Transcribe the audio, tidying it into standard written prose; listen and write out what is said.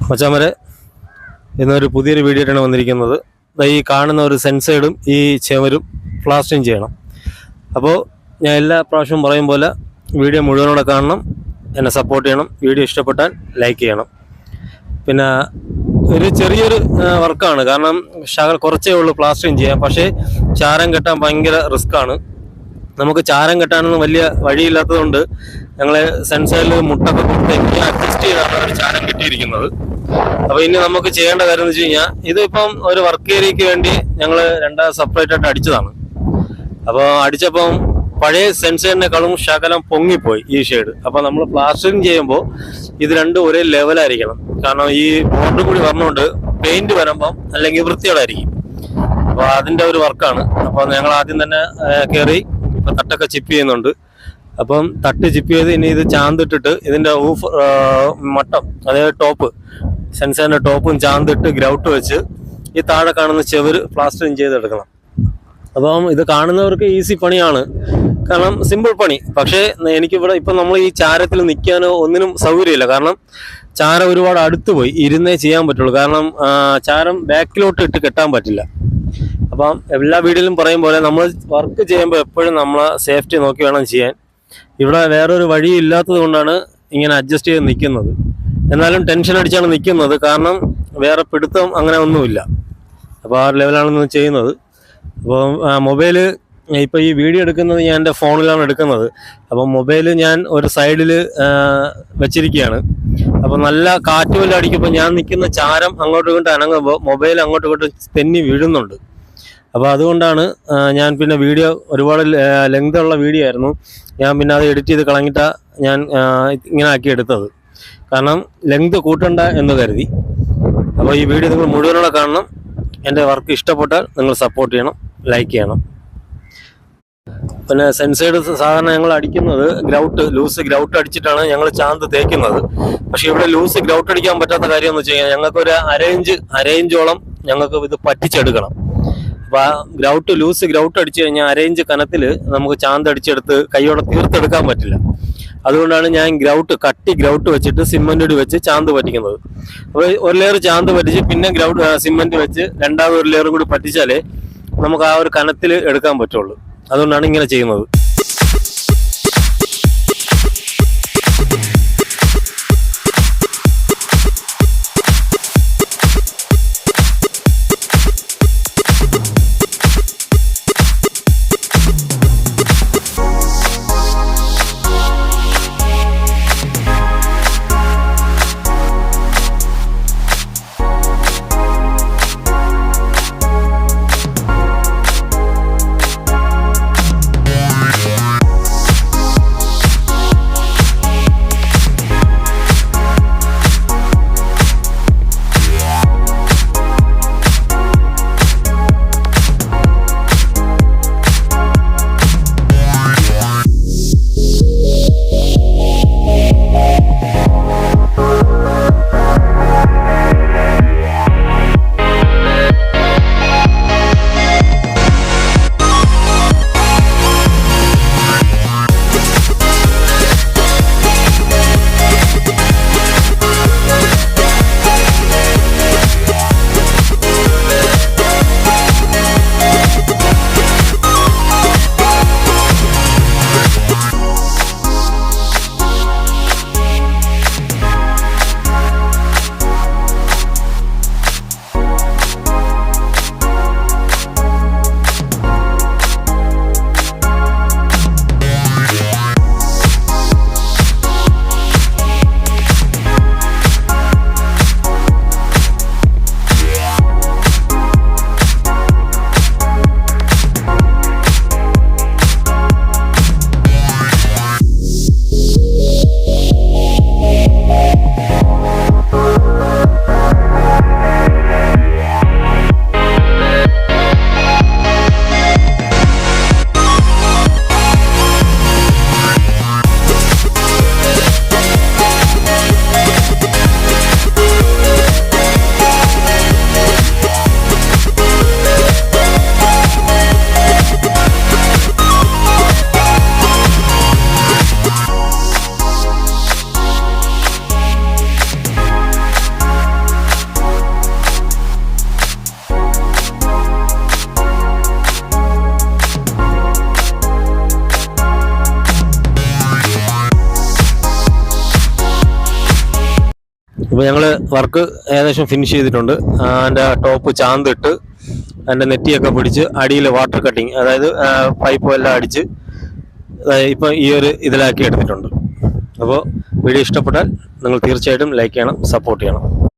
മച്ചാമരെ ഇന്നൊരു പുതിയൊരു വീഡിയോ ആയിട്ടാണ് വന്നിരിക്കുന്നത്. ഈ കാണുന്ന ഒരു സെൻസൈഡും ഈ ചെവരും പ്ലാസ്റ്ററിങ് ചെയ്യണം. അപ്പോൾ ഞാൻ എല്ലാ പ്രാവശ്യവും പറയും പോലെ വീഡിയോ മുഴുവനോടെ കാണണം, എന്നെ സപ്പോർട്ട് ചെയ്യണം. വീഡിയോ ഇഷ്ടപ്പെട്ടാൽ ലൈക്ക് ചെയ്യണം. പിന്നെ ഒരു ചെറിയൊരു വർക്കാണ്, കാരണം കുറച്ചേ ഉള്ളൂ പ്ലാസ്റ്ററിങ് ചെയ്യാൻ. പക്ഷേ ചാരം കെട്ടാൻ ഭയങ്കര റിസ്ക്കാണ്. നമുക്ക് ചാരം കെട്ടാനൊന്നും വലിയ വഴിയില്ലാത്തതുകൊണ്ട് ഞങ്ങൾ സെൻസറിൽ മുട്ടൊക്കെ കൊടുത്ത് എങ്ങനെ അഡ്ജസ്റ്റ് ചെയ്താണ് ഒരു ചാരം കിട്ടിയിരിക്കുന്നത്. അപ്പോൾ ഇനി നമുക്ക് ചെയ്യേണ്ട കാര്യം എന്ന് വെച്ച് കഴിഞ്ഞാൽ, ഇതിപ്പം ഒരു വർക്ക് ഏരിയയ്ക്ക് വേണ്ടി ഞങ്ങൾ സെപ്പറേറ്റ് ആയിട്ട് അടിച്ചതാണ്. അപ്പോൾ അടിച്ചപ്പം പഴയ സെൻസറിനേക്കാളും ശകലം പൊങ്ങിപ്പോയി ഈ ഷെയ്ഡ്. അപ്പോൾ നമ്മൾ പ്ലാസ്റ്ററിങ് ചെയ്യുമ്പോൾ ഇത് രണ്ടും ഒരേ ലെവലായിരിക്കണം. കാരണം ഈ ബോർഡർ കൂടി പറഞ്ഞുകൊണ്ട് പെയിന്റ് വരുമ്പം അല്ലെങ്കിൽ വൃത്തിയോടായിരിക്കും. അപ്പോൾ അതിൻ്റെ ഒരു വർക്കാണ്. അപ്പോൾ ഞങ്ങൾ ആദ്യം തന്നെ കയറി ഇപ്പം തട്ടൊക്കെ ചിപ്പ് ചെയ്യുന്നുണ്ട്. അപ്പം തട്ട് ചിപ്പ് ചെയ്ത് ഇനി ഇത് ചാന്തിട്ടിട്ട് ഇതിൻ്റെ മട്ടം, അതായത് ടോപ്പ്, സെൻസറിൻ്റെ ടോപ്പും ചാന്തിട്ട് ഗ്രൗട്ട് വെച്ച് ഈ താഴെ കാണുന്ന ചെവര് പ്ലാസ്റ്ററിങ് ചെയ്തെടുക്കണം. അപ്പം ഇത് കാണുന്നവർക്ക് ഈസി പണിയാണ്, കാരണം സിമ്പിൾ പണി. പക്ഷേ എനിക്കിവിടെ ഇപ്പം നമ്മൾ ഈ ചാരത്തിൽ നിൽക്കാനോ ഒന്നിനും സൗകര്യമില്ല. കാരണം ചാരം ഒരുപാട് അടുത്ത് പോയി ഇരുന്നേ ചെയ്യാൻ പറ്റുള്ളൂ. കാരണം ചാരം ബാക്കിലോട്ട് ഇട്ട് കെട്ടാൻ പറ്റില്ല. അപ്പം എല്ലാ വീഡിയോയിലും പറയും പോലെ നമ്മൾ വർക്ക് ചെയ്യുമ്പോൾ എപ്പോഴും നമ്മളെ സേഫ്റ്റി നോക്കി വേണം ചെയ്യാൻ. ഇവിടെ വേറൊരു വഴി ഇല്ലാത്തത് കൊണ്ടാണ് ഇങ്ങനെ അഡ്ജസ്റ്റ് ചെയ്ത് നിൽക്കുന്നത്. എന്നാലും ടെൻഷൻ അടിച്ചാണ് നിൽക്കുന്നത്, കാരണം വേറെ പിടുത്തം അങ്ങനെ ഒന്നുമില്ല. അപ്പോൾ ആ ലെവലാണ് ചെയ്യുന്നത്. അപ്പോൾ മൊബൈല് ഇപ്പോൾ ഈ വീഡിയോ എടുക്കുന്നത് ഞാൻ എൻ്റെ ഫോണിലാണ് എടുക്കുന്നത്. അപ്പം മൊബൈല് ഞാൻ ഒരു സൈഡിൽ വെച്ചിരിക്കുകയാണ്. അപ്പോൾ നല്ല കാറ്റ് വല്ല അടിക്കുമ്പോൾ ഞാൻ നിൽക്കുന്ന ചാരം അങ്ങോട്ടും ഇങ്ങോട്ടും അനങ്ങുമ്പോൾ മൊബൈൽ അങ്ങോട്ടും ഇങ്ങോട്ടും തെന്നി വീഴുന്നുണ്ട്. അപ്പോൾ അതുകൊണ്ടാണ് ഞാൻ പിന്നെ വീഡിയോ ഒരുപാട് ലെങ്ത് ഉള്ള വീഡിയോ ആയിരുന്നു. ഞാൻ പിന്നെ അത് എഡിറ്റ് ചെയ്ത് കളഞ്ഞിട്ടാണ് ഞാൻ ഇങ്ങനെ ആക്കി എടുത്തത്. കാരണം ലെങ്ത് കൂട്ടണ്ട എന്ന് കരുതി. അപ്പോൾ ഈ വീഡിയോ നിങ്ങൾ മുഴുവനോടെ കാണണം. എൻ്റെ വർക്ക് ഇഷ്ടപ്പെട്ടാൽ നിങ്ങൾ സപ്പോർട്ട് ചെയ്യണം, ലൈക്ക് ചെയ്യണം. പിന്നെ സെൻസൈഡ് സാധാരണ ഞങ്ങൾ അടിക്കുന്നത് ലൂസ് ഗ്രൗട്ട് അടിച്ചിട്ടാണ് ഞങ്ങൾ ചാന്ത് തേക്കുന്നത്. പക്ഷെ ഇവിടെ ലൂസ് ഗ്രൗട്ട് അടിക്കാൻ പറ്റാത്ത കാര്യം എന്ന് വെച്ച് കഴിഞ്ഞാൽ ഞങ്ങൾക്കൊരു അരയിഞ്ചോളം ഞങ്ങൾക്ക് ഇത് പറ്റിച്ചെടുക്കണം. അപ്പോൾ ആ ലൂസ് ഗ്രൗട്ട് അടിച്ചു കഴിഞ്ഞാൽ അരയിഞ്ച് കനത്തിൽ നമുക്ക് ചാന്ത് അടിച്ചെടുത്ത് കൈയോടെ തീർത്തെടുക്കാൻ പറ്റില്ല. അതുകൊണ്ടാണ് ഞാൻ കട്ടി ഗ്രൗട്ട് വെച്ചിട്ട് സിമെന്റ് വെച്ച് ചാന്ത് പറ്റിക്കുന്നത്. അപ്പോൾ ഒരു ലെയർ ചാന്ത് പറ്റിച്ച് പിന്നെ സിമെന്റ് വെച്ച് രണ്ടാമത് ഒരു ലെയർ കൂടി പറ്റിച്ചാലേ നമുക്ക് ആ ഒരു കനത്തിൽ എടുക്കാൻ പറ്റുള്ളൂ. അതുകൊണ്ടാണ് ഇങ്ങനെ ചെയ്യുന്നത്. അപ്പോൾ ഞങ്ങൾ വർക്ക് ഏകദേശം ഫിനിഷ് ചെയ്തിട്ടുണ്ട്. അതിൻ്റെ ടോപ്പ് ചാന്തിട്ട് അതിൻ്റെ നെറ്റിയൊക്കെ പിടിച്ച് അടിയിൽ വാട്ടർ കട്ടിങ്, അതായത് പൈപ്പും എല്ലാം അടിച്ച് ഇപ്പം ഈ ഒരു ഇതിലാക്കി എടുത്തിട്ടുണ്ട്. അപ്പോൾ വീഡിയോ ഇഷ്ടപ്പെട്ടാൽ നിങ്ങൾ തീർച്ചയായിട്ടും ലൈക്ക് ചെയ്യണം, സപ്പോർട്ട് ചെയ്യണം.